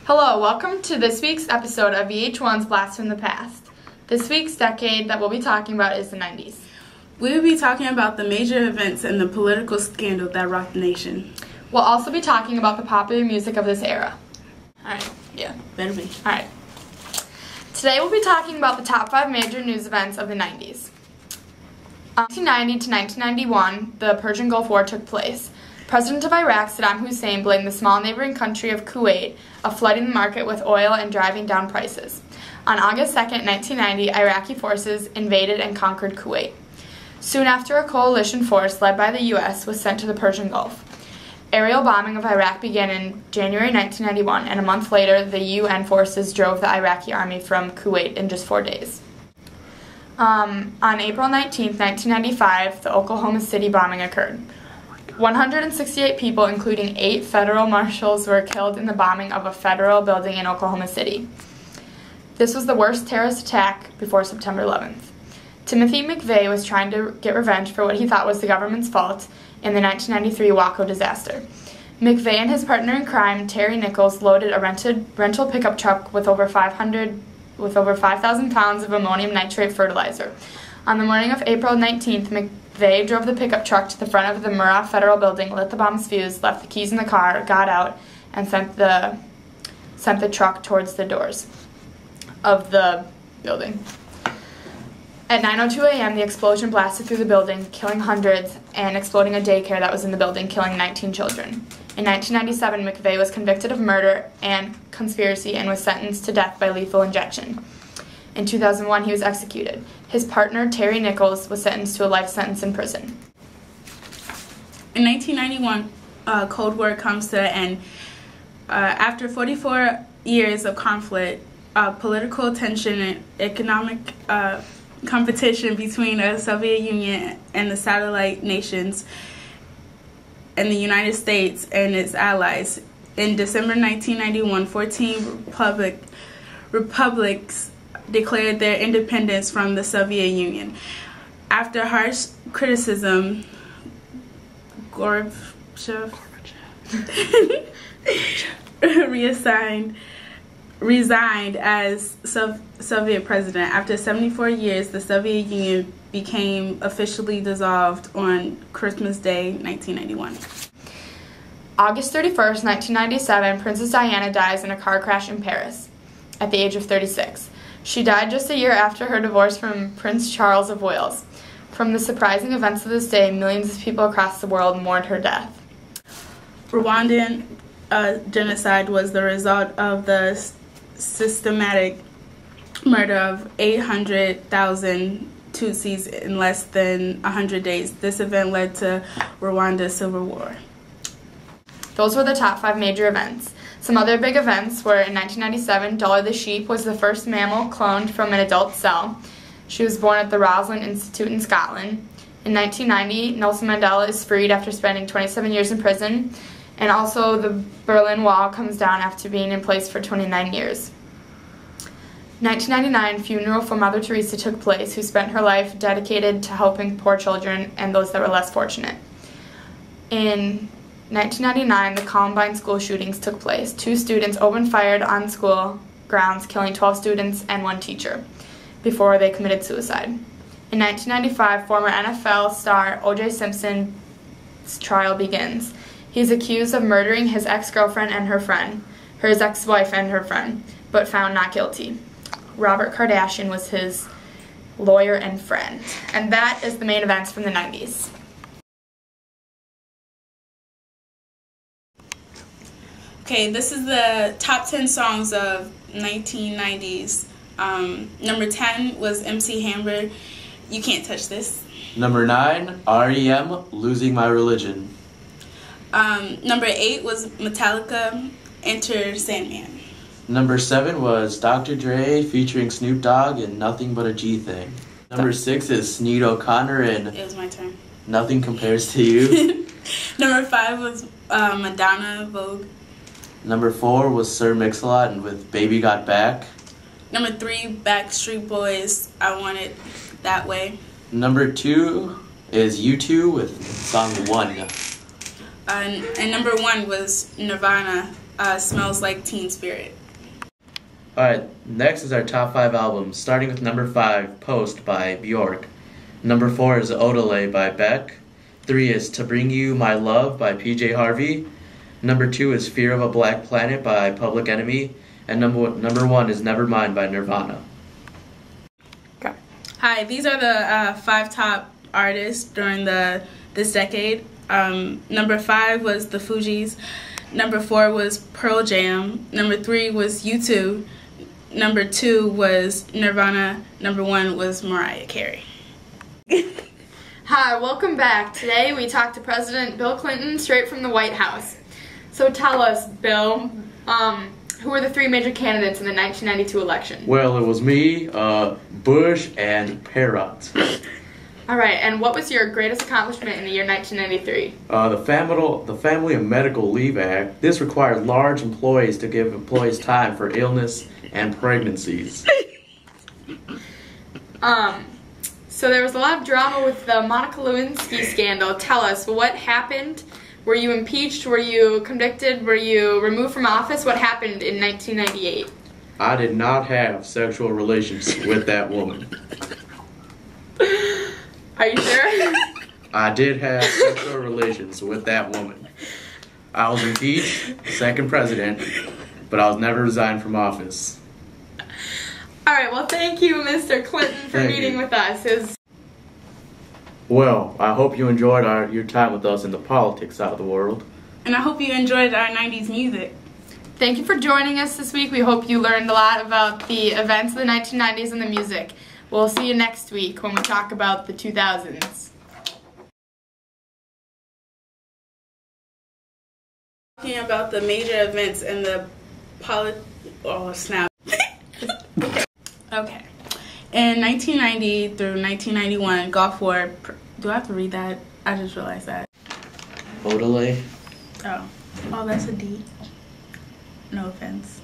Hello, welcome to this week's episode of VH1's Blast from the Past. This week's decade that we'll be talking about is the 90s. We will be talking about the major events and the political scandal that rocked the nation. We'll also be talking about the popular music of this era. Alright, yeah. Better be. Alright. Today we'll be talking about the top 5 major news events of the 90s. 1990 to 1991, the Persian Gulf War took place. President of Iraq, Saddam Hussein, blamed the small neighboring country of Kuwait of flooding the market with oil and driving down prices. On August 2, 1990, Iraqi forces invaded and conquered Kuwait. Soon after, a coalition force led by the U.S. was sent to the Persian Gulf. Aerial bombing of Iraq began in January 1991, and a month later, the UN forces drove the Iraqi army from Kuwait in just 4 days. On April 19, 1995, the Oklahoma City bombing occurred. 168 people, including 8 federal marshals, were killed in the bombing of a federal building in Oklahoma City. This was the worst terrorist attack before September 11th. Timothy McVeigh was trying to get revenge for what he thought was the government's fault in the 1993 Waco disaster. McVeigh and his partner in crime, Terry Nichols, loaded a rental pickup truck with over 5,000 pounds of ammonium nitrate fertilizer. On the morning of April 19th, McVeigh drove the pickup truck to the front of the Murrah Federal Building, lit the bomb's fuse, left the keys in the car, got out, and sent the truck towards the doors of the building. At 9:02 a.m., the explosion blasted through the building, killing hundreds, and exploding a daycare that was in the building, killing 19 children. In 1997, McVeigh was convicted of murder and conspiracy and was sentenced to death by lethal injection. In 2001, he was executed. His partner, Terry Nichols, was sentenced to a life sentence in prison. In 1991, Cold War comes to an end. After 44 years of conflict, political tension, and economic competition between the Soviet Union and the satellite nations and the United States and its allies. In December 1991, 14 republics declared their independence from the Soviet Union. After harsh criticism, Gorbachev resigned as Soviet president. After 74 years, the Soviet Union became officially dissolved on Christmas Day, 1991. August 31st, 1997, Princess Diana dies in a car crash in Paris at the age of 36. She died just a year after her divorce from Prince Charles of Wales. From the surprising events of this day, millions of people across the world mourned her death. Rwandan genocide was the result of the systematic murder of 800,000 Tutsis in less than 100 days. This event led to Rwanda's civil war. Those were the top 5 major events. Some other big events were in 1997, Dolly the sheep was the first mammal cloned from an adult cell. She was born at the Roslin Institute in Scotland. In 1990, Nelson Mandela is freed after spending 27 years in prison. And also the Berlin Wall comes down after being in place for 29 years. 1999, funeral for Mother Teresa took place, who spent her life dedicated to helping poor children and those that were less fortunate. In 1999, the Columbine school shootings took place. 2 students opened fire on school grounds, killing 12 students and 1 teacher before they committed suicide. In 1995, former NFL star O.J. Simpson's trial begins. He's accused of murdering his ex-girlfriend and his ex-wife and her friend, but found not guilty. Robert Kardashian was his lawyer and friend. And that is the main events from the 90s. Okay, this is the top 10 songs of 1990s. Number 10 was MC Hammer, You Can't Touch This. Number 9, REM, Losing My Religion. Number 8 was Metallica, Enter Sandman. Number 7 was Dr. Dre featuring Snoop Dogg and Nothing But a G Thing. Number 6 is Sneed O'Connor and It Was My Turn. Nothing Compares to You. Number 5 was Madonna, Vogue. Number 4 was Sir Mix-a-Lot and with Baby Got Back. Number 3, Backstreet Boys, I Want It That Way. Number 2 is U2 with song 1. And number 1 was Nirvana, Smells Like Teen Spirit. Alright, next is our top 5 albums, starting with number 5, Post by Bjork. Number 4 is Odelay by Beck. 3 is To Bring You My Love by PJ Harvey. Number 2 is Fear of a Black Planet by Public Enemy. And number 1 is Nevermind by Nirvana. Okay. Hi, these are the 5 top artists during this decade. Number 5 was the Fugees. Number 4 was Pearl Jam. Number 3 was U2. Number 2 was Nirvana. Number 1 was Mariah Carey. Hi, welcome back. Today we talked to President Bill Clinton straight from the White House. So tell us, Bill, who were the 3 major candidates in the 1992 election? Well, it was me, Bush, and Perot. All right, and what was your greatest accomplishment in the year 1993? The Family and Medical Leave Act. This required large employees to give employees time for illness and pregnancies. So there was a lot of drama with the Monica Lewinsky scandal. Tell us, what happened? Were you impeached? Were you convicted? Were you removed from office? What happened in 1998? I did not have sexual relations with that woman. Are you sure? I did have sexual relations with that woman. I was impeached, second president, but I was never resigned from office. All right, well, thank you, Mr. Clinton, for meeting with us. Well, I hope you enjoyed your time with us in the politics side of the world. And I hope you enjoyed our 90s music. Thank you for joining us this week. We hope you learned a lot about the events of the 1990s and the music. We'll see you next week when we talk about the 2000s. Talking about the major events and the oh, snap. Okay. In 1990 through 1991, Gulf War. Do I have to read that? I just realized that. Odelay. Oh, that's a D. No offense.